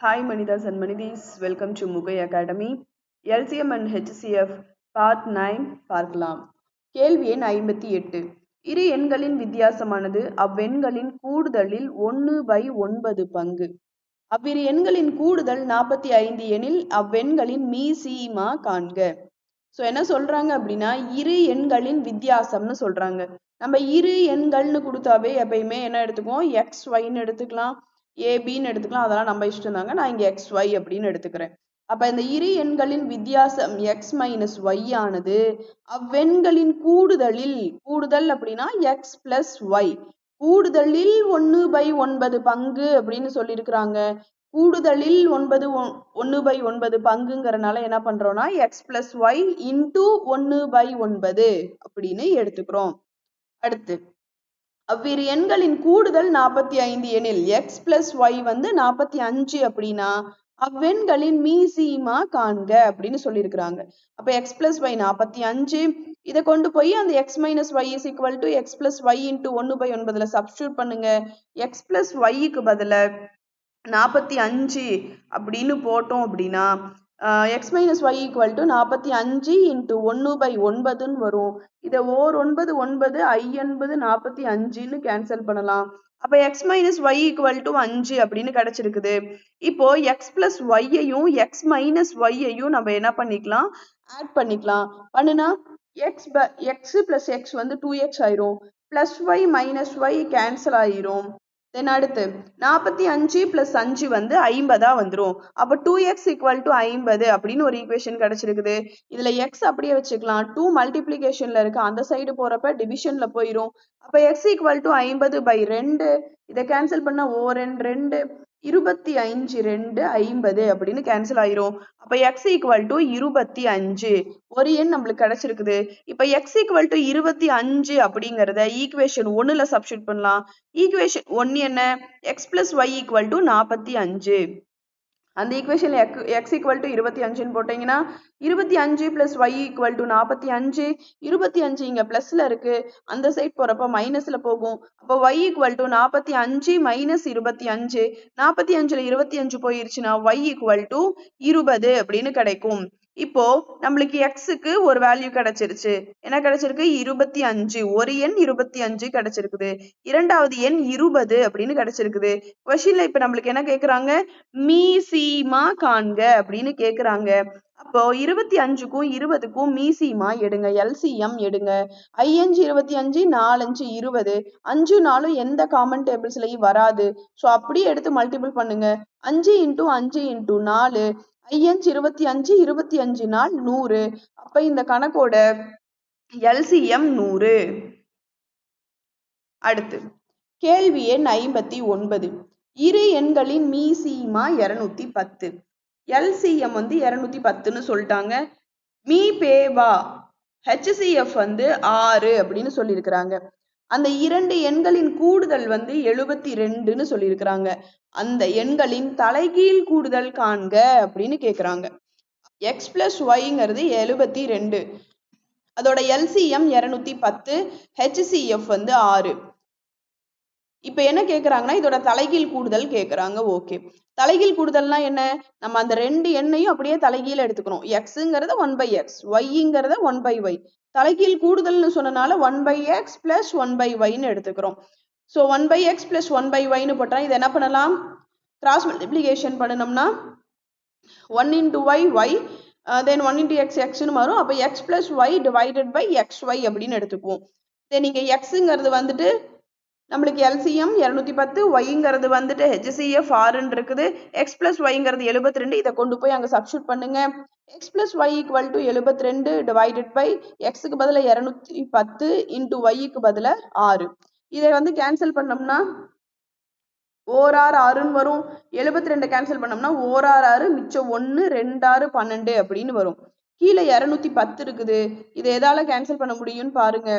Hi Manidas and Manidis, welcome to Mugai Academy. LCM and HCF Part 9 பார்க்கலாம். கேள்வி எண் 58. இரு எண்களின் வித்தியாசமானது அவ்வெண்களின் கூடுதலில் 1/9 பங்கு. அவ்விரு எண்களின் கூடுதல் 45 எனில் அவ்வெண்களின் மீசீமா காண்க. ஸோ என்ன சொல்றாங்க அப்படின்னா இரு எண்களின் வித்தியாசம்னு சொல்றாங்க. நம்ம இரு எண்கள்னு கொடுத்தாவே எப்பயுமே என்ன எடுத்துக்குவோம், எக்ஸ் ஒய்ன்னு எடுத்துக்கலாம், ஏபின்னு எடுத்துக்கலாம். அதெல்லாம் நம்ம இஷ்டம் தாங்க. நான் இங்க எக்ஸ் ஒய் அப்படின்னு எடுத்துக்கிறேன். அப்ப இந்த இரு எண்களின் வித்தியாசம் எக்ஸ் மைனஸ் ஒய் ஆனது அவ்வெண்களின் கூடுதல் அப்படின்னா எக்ஸ் பிளஸ் ஒய் கூடுதலில் 1/9 பங்கு அப்படின்னு சொல்லியிருக்கிறாங்க. கூடுதலில் 1/9 பங்குங்கிறனால என்ன பண்றோம்னா எக்ஸ் பிளஸ் ஒய் இன்டூ 1/9 அப்படின்னு எடுத்துக்கிறோம். அடுத்து அவ்விரு எண்களின் கூடுதல் 45 எனில் எக்ஸ் பிளஸ் ஒய் வந்து 45 அப்படின்னா அவ்வெண்களின் மீசீமா காண்க அப்படின்னு சொல்லியிருக்கிறாங்க. அப்ப எக்ஸ் பிளஸ் ஒய் 45, இதை கொண்டு போய் அந்த x minus y is equal to x plus y into 1/9 substitute பண்ணுங்க. எக்ஸ் பிளஸ் ஒய்க்கு பதில 45 அப்படின்னு போட்டோம் அப்படின்னா x minus y equal to 45 into 1/9 வரும். இதை ஓர் 9 ஐ என்பது 45ன்னு கேன்சல் பண்ணலாம். அப்ப x minus y equal to 5 அப்படின்னு கிடைச்சிருக்குது. இப்போ எக்ஸ் பிளஸ் ஒய்யையும் எக்ஸ் மைனஸ் ஒய்யையும் நம்ம என்ன பண்ணிக்கலாம், ஆட் பண்ணிக்கலாம். பண்ணுனா எக்ஸ் பிளஸ் எக்ஸ் வந்து 2x ஆயிரும், plus y minus y cancel ஆயிரும். தென் அடுத்து 45 பிளஸ் 5 வந்து 50 வந்துடும். அப்போ 2x ஈக்குவல் டு 50 அப்படின்னு ஒரு ஈக்குவேஷன் கிடைச்சிருக்குது. இதுல x அப்படியே வச்சுக்கலாம். 2 மல்டிப்ளிகேஷன்ல இருக்கு, அந்த சைடு போறப்ப டிவிஷன்ல போயிடும். அப்ப x ஈக்குவல் டு 50/2, இதை கேன்சல் பண்ண ஓரெண் 2, 25 2 50 அப்படின்னு கேன்சல் ஆயிரும். அப்ப x ஈக்குவல் டு 25 ஒரு எண் நம்மளுக்கு கிடைச்சிருக்குது. இப்ப x ஈக்குவல் டு 25 அப்படிங்கறத ஈக்குவேஷன் 1ல சப்ஸ்டிட்யூட் பண்ணலாம். ஈக்குவேஷன் 1 என்ன, x plus y equal to 45. அந்த ஈக்குவேஷன்ல x ஈக்குவல் டு 25ன்னு போட்டீங்கன்னா 25 பிளஸ் ஒய் ஈக்குவல் டு 45. 25 இங்க பிளஸ்ல இருக்கு, அந்த சைட் போறப்ப மைனஸ்ல போகும். அப்போ ஒய் ஈக்குவல் டு 45 மைனஸ் 25. 45ல 25 போயிருச்சுன்னா ஒய் ஈக்குவல் டு 20 அப்படின்னு கிடைக்கும். இப்போ நம்மளுக்கு எக்ஸுக்கு ஒரு வேல்யூ கிடைச்சிருச்சு. என்ன கிடைச்சிருக்கு, 25. ஒரு எண் 25 கிடைச்சிருக்குது. இரண்டாவது எண் 20 அப்படின்னு கிடைச்சிருக்குது. கொஸ்டின்ல இப்ப நம்மளுக்கு என்ன கேக்குறாங்க, மீசீமா காண்க அப்படின்னு கேக்குறாங்க. அப்போ 25க்கும் 20க்கும் மீசீமா எடுங்க, எல்சிஎம் எடுங்க. 5 25 4 5 20, 5 4 எந்த காமன் டேபிள்ஸ்லயும் வராது. ஸோ அப்படியே எடுத்து மல்டிபிள் பண்ணுங்க. 5 இன்டூ 5 இன்டூ 4, 5 25 25 நாள் 100. அப்ப இந்த கணக்கோட எல்சிஎம் 100. அடுத்து கேள்வி எண் 59. இரு எண்களின் மீசீமா 210. எல்சிஎம் வந்து 210ன்னு சொல்லிட்டாங்க. மீ பேவா ஹெச்சிஎஃப் வந்து 6 அப்படின்னு சொல்லியிருக்கிறாங்க. அந்த இரண்டு எண்களின் கூடுதல் வந்து 72ன்னு சொல்லியிருக்கிறாங்க. அந்த எண்களின் தலைகீழ் கூடுதல் காண்க அப்படின்னு கேக்குறாங்க. எக்ஸ் பிளஸ் ஒய்ங்கிறது 72, அதோட எல்சிஎம் 210, ஹெச்சிஎஃப் வந்து 6. இப்ப என்ன கேக்குறாங்கன்னா இதோட தலைகீழ் கூடுதல் கேக்குறாங்க. ஓகே, தலைகீழ் கூடுதல்னா என்ன, நம்ம அந்த ரெண்டு எண்ணையும் அப்படியே தலைகீழ எடுத்துக்கணும். எக்ஸுங்கிறத 1/x, ஒய்ங்கிறத 1/y. தலைகீழ் கூடுதல்னு சொன்னனால 1/x பிளஸ் 1/yன்னு எடுத்துக்கிறோம். ஸோ 1/x பிளஸ் 1/yன்னு போட்டா இது என்ன பண்ணலாம், கிராஸ் மல்டிப்ளிகேஷன் பண்ணணும்னா 1 into y y, then 1 into x xன்னு மாறும். அப்ப x plus y divided by xy அப்படின்னு எடுத்துக்குவோம். தென் இங்க xங்கிறது வந்துட்டு நம்மளுக்கு எல்சிஎம் 210, ஒய்ங்கிறது வந்துட்டு ஹெச்சிஎஃப் 6ன்னு இருக்குது, x plus yங்கிறது 72. இதை கொண்டு போய் அங்க சப்ஸ்டிட்யூட் பண்ணுங்க. x plus y equal to 72 divided by எக்ஸுக்கு பதில 210 இன்டூ ஒய்க்கு பதில 6. இதை வந்து கேன்சல் பண்ணோம்னா ஓர் 6 6ன்னு வரும். 72 கேன்சல் பண்ணோம்னா ஓர் 6 6, மிச்சம் 1, 2 6 12 அப்படின்னு வரும். கீழே 210 இருக்குது. இதை எதால கேன்சல் பண்ண முடியும்னு பாருங்க.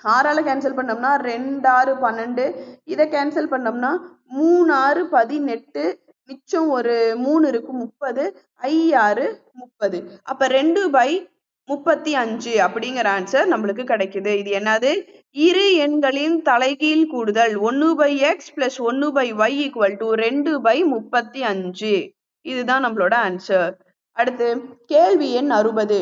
6ஆல கேன்சல் பண்ணோம்னா 2 6 12, இதை கேன்சல் பண்ணோம்னா 3 6 18, மிச்சம் ஒரு 3 இருக்கு 30, I 6 30. அப்ப 2/35 அப்படிங்கிற ஆன்சர் நம்மளுக்கு கிடைக்குது. இது என்னது, இரு எண்களின் தலைகீழ் கூடுதல் 1/x + 1/y = 2/35. இதுதான் நம்மளோட ஆன்சர். அடுத்து கேள்வி எண் 60.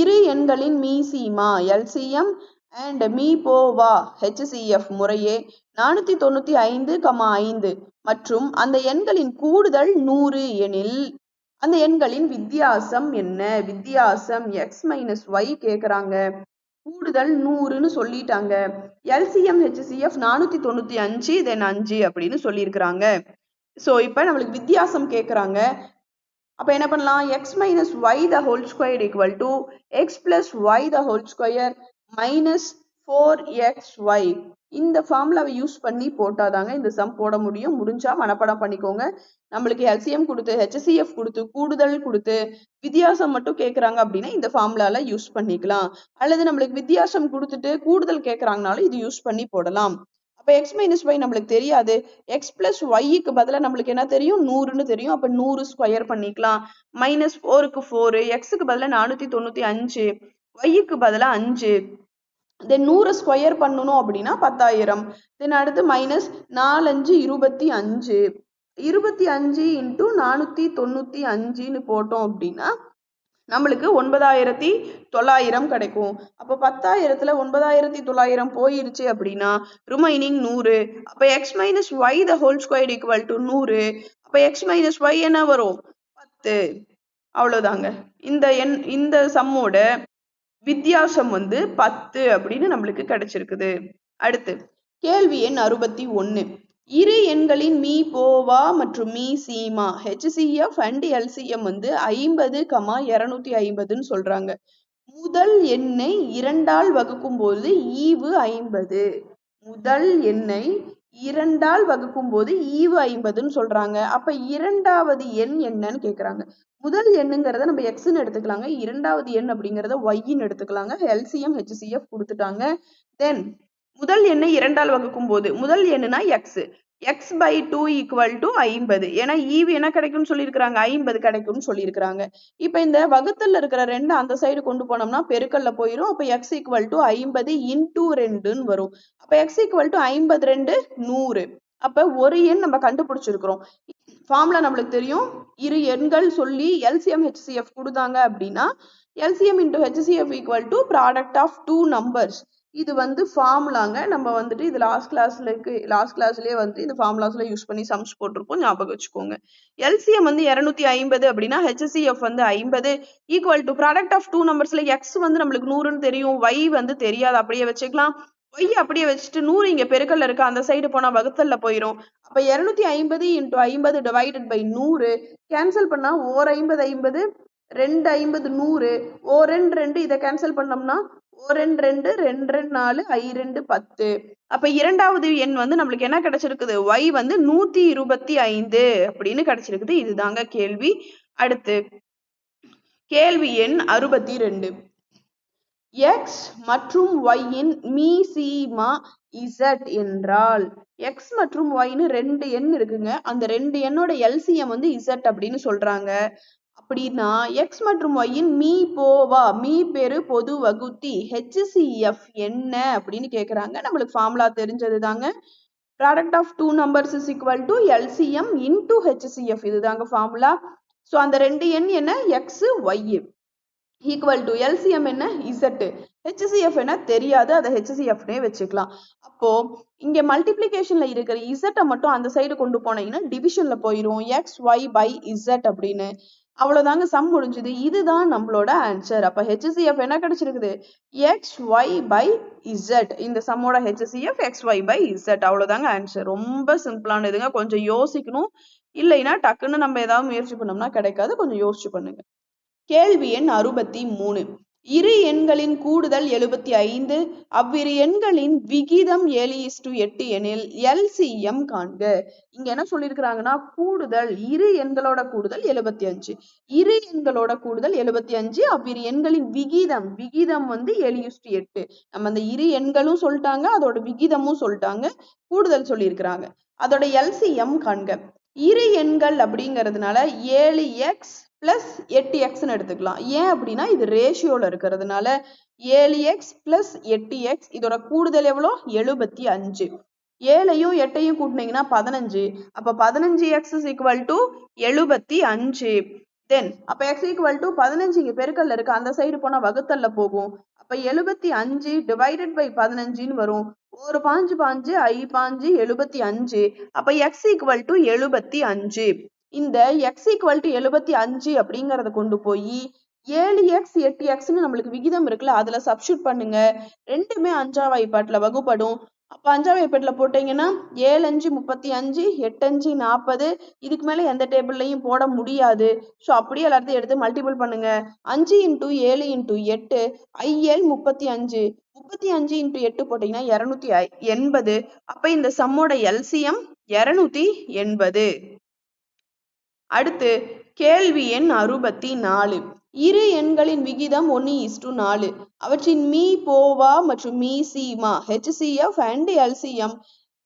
இரு எண்களின் மீசீமா LCM அண்ட் மீபோவா HCF முறையே 495,5 மற்றும் அந்த எண்களின் கூடுதல் 100 எனில் அந்த எண்களின் வித்தியாசம் என்ன? வித்தியாசம் x - y கேக்குறாங்க. கூடுதல் 100ன்னு சொல்லிட்டாங்க. LCM HCF 495 then 5 அப்படின்னு சொல்லியிருக்கிறாங்க. ஸோ இப்போ நம்மளுக்கு வித்தியாசம் கேட்குறாங்க. அப்போ என்ன பண்ணலாம்? x - y the whole square equal to x plus y the whole square minus 4xy. இந்த ஃபார்முலாவை யூஸ் பண்ணி போட்டாதாங்க இந்த சம் போட முடியும். முடிஞ்சா மனப்பாடம் பண்ணிக்கோங்க. நம்மளுக்கு LCM கொடுத்து HCF கொடுத்து கூடுதல் கொடுத்து வித்தியாசம் மட்டும் கேட்குறாங்க அப்படின்னா இந்த ஃபார்முலால யூஸ் பண்ணிக்கலாம். அல்லது நம்மளுக்கு வித்தியாசம் கொடுத்துட்டு கூடுதல் கேட்குறாங்கனாலும் இது யூஸ் பண்ணி போடலாம். அப்போ x - y நம்மளுக்கு தெரியாது. x plus yக்கு பதிலாக நம்மளுக்கு என்ன தெரியும்? 100ன்னு தெரியும். அப்போ 100 ஸ்கொயர் பண்ணிக்கலாம். -4க்கு 4, xக்கு பதிலாக 495, yக்கு பதிலாக 5. தென் 100 ஸ்கொயர் பண்ணணும் அப்படின்னா 10,000. தென் அடுத்து -4×5 25. 25 × 495ன்னு போட்டோம் அப்படின்னா நம்மளுக்கு 9,900 கிடைக்கும். அப்போ 10,000த்துல 9,900 போயிருச்சு அப்படின்னா ரிமைனிங் 100. அப்போ x - y the whole square equal to 100. அப்போ x - y என்ன வரும்? 10. அவ்வளோதாங்க. இந்த சம்மோட வித்தியாசம் 10 அப்படின்னு நம்மளுக்கு கிடைச்சிருக்குது. அடுத்து கேள்வி எண் 61. இரு எண்களின் மீபோவா மற்றும் மீசீமா HCF and LCM 50,250ன்னு சொல்றாங்க. முதல் எண்ணை 2ஆல் வகுக்கும் போது ஈவு 50. முதல் எண்ணை 2ஆல் வகுக்கும் போது ஈவு 50ன்னு சொல்றாங்க. அப்ப இரண்டாவது எண் என்னன்னு கேக்குறாங்க. முதல் எண்ணுங்கிறத நம்ம எக்ஸ்ன்னு எடுத்துக்கலாங்க. இரண்டாவது எண் அப்படிங்கிறத ஒய்ன்னு எடுத்துக்கலாங்க. LCM HCF கொடுத்துட்டாங்க. தென் முதல் எண்ணை 2ஆல் வகுக்கும் போது முதல் எண்ணுனா எக்ஸ். x/2 = 50. ஏன்னா ஈவு என்ன கிடைக்கும்னு சொல்லியிருக்கிறாங்க? 50 கிடைக்கும்னு சொல்லியிருக்கிறாங்க. இப்ப இந்த வகுத்தல்ல இருக்கிற 2 அந்த சைடு கொண்டு போனோம்னா பெருக்கல்ல போயிடும். அப்ப x = 50 × 2ன்னு வரும். அப்ப x = 52 100. அப்ப ஒரு எண் நம்ம கண்டுபிடிச்சிருக்கிறோம். ஃபார்முலா நம்மளுக்கு தெரியும். இரு எண்கள் சொல்லி LCM HCF கொடுத்தாங்க அப்படின்னா LCM × HCF = product of two numbers. இது ஃபார்முலாங்க. நம்ம இது லாஸ்ட் கிளாஸ்லயே இந்த ஃபார்முலாஸ்ல யூஸ் பண்ணி சம்ஸ் போட்டிருப்போம். ஞாபகம் வச்சுக்கோங்க. LCM 250 அப்படின்னா HCF 50 equal to product of two நம்பர்ஸ்ல x நம்மளுக்கு 100ன்னு தெரியும். y தெரியாது, அப்படியே வச்சுக்கலாம். y அப்படியே வச்சுட்டு 100 இங்க பெருக்கல்ல இருக்கு, அந்த சைடு போனா வகுத்தல்ல போயிடும். அப்ப 250 × 50 டிவைடட் பை 100 கேன்சல் பண்ணா 150 50, 250 100, 2 இதை கேன்சல் பண்ணோம்னா 2 2 2 4 2 10. அப்ப இரண்டாவது எண் நம்மளுக்கு என்ன கிடைச்சிருக்குது? y 125 அப்படின்னு கிடைச்சிருக்குது. இதுதாங்க கேள்வி. அடுத்து கேள்வி எண் 62. x மற்றும் y இன் மீசீமா z என்றால் x மற்றும் y ன்னு 2 எண் இருக்குங்க. அந்த 2 எண்ணோட LCM z அப்படின்னு சொல்றாங்க. அப்படின்னா x மற்றும் y இன் மீபோவா, மீ பெரு பொது வகுத்தி HCF என்ன அப்படின்னு கேக்குறாங்க. நம்மளுக்கு ஃபார்முலா தெரிஞ்சது தாங்க. Product of two numbers is equal to LCM into HCF. இதுதாங்க ஃபார்முலா. ஸோ அந்த 2 எண் என்ன? x y equal to LCM என்ன? z. HCF என்ன? தெரியாது, அதை HCFனே வச்சுக்கலாம். அப்போ இங்க மல்டிப்ளிகேஷன்ல இருக்கிற z மட்டும் அந்த சைடு கொண்டு போனீங்கன்னா டிவிஷன்ல போயிடும். XY/Z அப்படின்னு. அவ்வளவுதாங்க, சம் முடிஞ்சது. இதுதான் நம்மளோட ஆன்சர். அப்ப HCF என்ன கிடைச்சிருக்குது? XY/Z. இந்த சம்மோட HCF XY/Z. அவ்வளவுதாங்க ஆன்சர். ரொம்ப சிம்பிளான இதுங்க. கொஞ்சம் யோசிக்கணும். இல்லைன்னா டக்குன்னு நம்ம ஏதாவது முயற்சி பண்ணோம்னா கிடைக்காது. கொஞ்சம் யோசிச்சு பண்ணுங்க. கேள்வி எண் 63. இரு எண்களின் கூடுதல் 75, அவ்விரு எண்களின் விகிதம் 7:8 எனில் LCM காண்க. இங்க என்ன சொல்லியிருக்கிறாங்கன்னா, கூடுதல் இரு எண்களோட கூடுதல் 75, இரு எண்களோட கூடுதல் 75, அவ்விரு எண்களின் விகிதம் 7:8. நம்ம அந்த இரு எண்களும் சொல்லிட்டாங்க, அதோட விகிதமும் சொல்லிட்டாங்க, கூடுதல் சொல்லியிருக்கிறாங்க. அதோட LCM காண்க. இரு எண்கள் அப்படிங்கிறதுனால 7x பிளஸ் 8x எடுத்துக்கலாம். ஏன் அப்படின்னா இது ரேஷியோல இருக்கிறதுனால 7x பிளஸ் 8x இதோட கூடுதல் எவ்வளோ 75. 7ஐயும் 8ஐயும் கூட்டினீங்கன்னா 15. அப்ப 15x is equal to 75. தென் அப்ப x equal to 15 இங்க பெருக்கல்ல இருக்கு, அந்த சைடு போனா வகுத்தல்ல போகும். அப்ப 75 டிவைடட் பை 15ன்னு வரும். ஒரு பாஞ்சு பாஞ்சு ஐ பாஞ்சு 75. அப்ப x equal to 75. இந்த x equal to 75 அப்படிங்கறத கொண்டு போய் 7x 8xன்னு நம்மளுக்கு விகிதம் இருக்குல்ல அதுல சப்ஸ்டியூட் பண்ணுங்க. ரெண்டுமே 5ஆம் வாய்ப்பாட்டுல வகுப்படும். அப்ப 5ஆம் வாய்ப்பாட்டுல போட்டீங்கன்னா 7 5 35, 8 5 40. இதுக்கு மேல எந்த டேபிள்லையும் போட முடியாது. ஸோ அப்படியே எல்லாத்தையும் எடுத்து மல்டிபிள் பண்ணுங்க. 5 × 7 × 8 ஐ7 35. 35 × 8 போட்டீங்கன்னா 280. அப்ப இந்த சம்மோட எல்சிஎம் 280. அடுத்து கேள்வி எண் 64. இரு எண்களின் விகிதம் 1:4. அவற்றின் மீ போவா மற்றும் me Seema HCF and LCM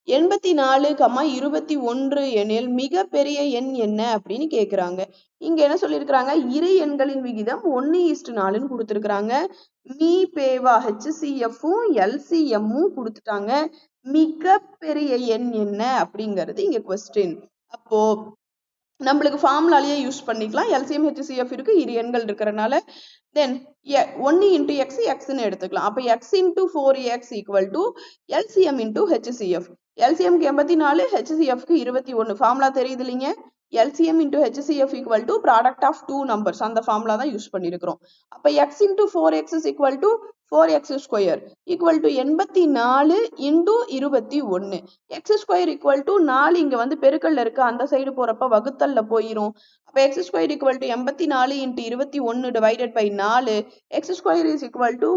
84, 21 எனில் மிக பெரிய எண் என்ன அப்படின்னு கேக்குறாங்க. இங்க என்ன சொல்லியிருக்கிறாங்க, இரு எண்களின் விகிதம் 1:4ன்னு கொடுத்துருக்காங்க. மீ பேவா HCFும் LCMும் கொடுத்துட்டாங்க. மிக பெரிய எண் என்ன அப்படிங்கிறது இங்க கொஸ்டின். அப்போ நம்மளுக்கு ஃபார்முலாலேயே யூஸ் பண்ணிக்கலாம். LCM HCF இருக்கு, இரு எண்கள் இருக்கிறனால. தென் 1 × x xன்னு எடுத்துக்கலாம். அப்ப x × 4x equal to LCM × HCF. LCMக்கு 84, HCFக்கு 21. Formula தெரியுது இல்லைங்க. LCM × HCF equal to product of two numbers. அந்த ஃபார்முலா தான் யூஸ் பண்ணியிருக்கிறோம். அப்ப x × 4x is equal to 4x square equal to 84 × 21. x square equal to 4 இங்க வந்து பெருக்கல்ல இருக்கு, அந்த சைடு போறப்ப வகுத்தல்ல போயிரும். அப்ப x square equal to 84 × 21 divided by 4. x square is equal to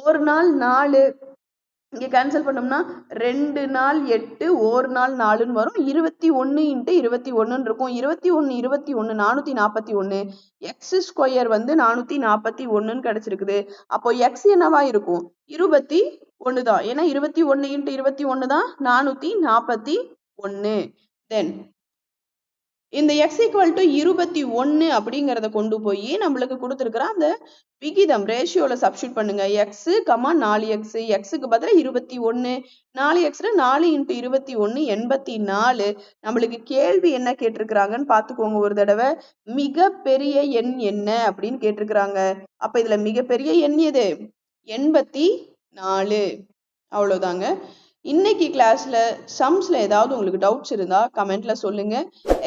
ஒரு நாள் 4, இங்க கேன்சல் பண்ணோம்னா 2 நாள் 8, ஒரு நாள் 4ன்னு வரும். 21 × 21 இருக்கும். 21 21 441. x ஸ்கொயர் வந்து 441ன்னு கிடைச்சிருக்குது. அப்போ x என்னவா இருக்கும் 21 தான். ஏன்னா 21 × 21 தான் 441. தென் இந்த x equal to 21 அப்படிங்கறத கொண்டு போய் நம்மளுக்கு கொடுத்துருக்கிற அந்த விகிதம் ரேஷியோல சப்ஸ்டியூட் பண்ணுங்க. x, 4x, xக்கு பதிலா 21, 4x 4 × 21 84. நம்மளுக்கு கேள்வி என்ன கேட்டிருக்கிறாங்கன்னு பாத்துக்கோங்க ஒரு தடவை. மிக பெரிய எண் என்ன அப்படின்னு கேட்டிருக்கிறாங்க. அப்ப இதுல மிகப்பெரிய எண் எது 84. அவ்வளவுதாங்க. இன்னைக்கு கிளாஸ்ல சம்ஸ்ல ஏதாவது உங்களுக்கு டவுட்ஸ் இருந்தா கமெண்ட்ல சொல்லுங்க,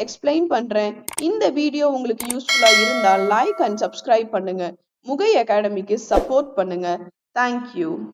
எக்ஸ்பிளைன் பண்றேன். இந்த வீடியோ உங்களுக்கு யூஸ்ஃபுல்லா இருந்தா லைக் அண்ட் சப்ஸ்கிரைப் பண்ணுங்க. முகை அகாடமிக்கு சப்போர்ட் பண்ணுங்க. தேங்க்யூ.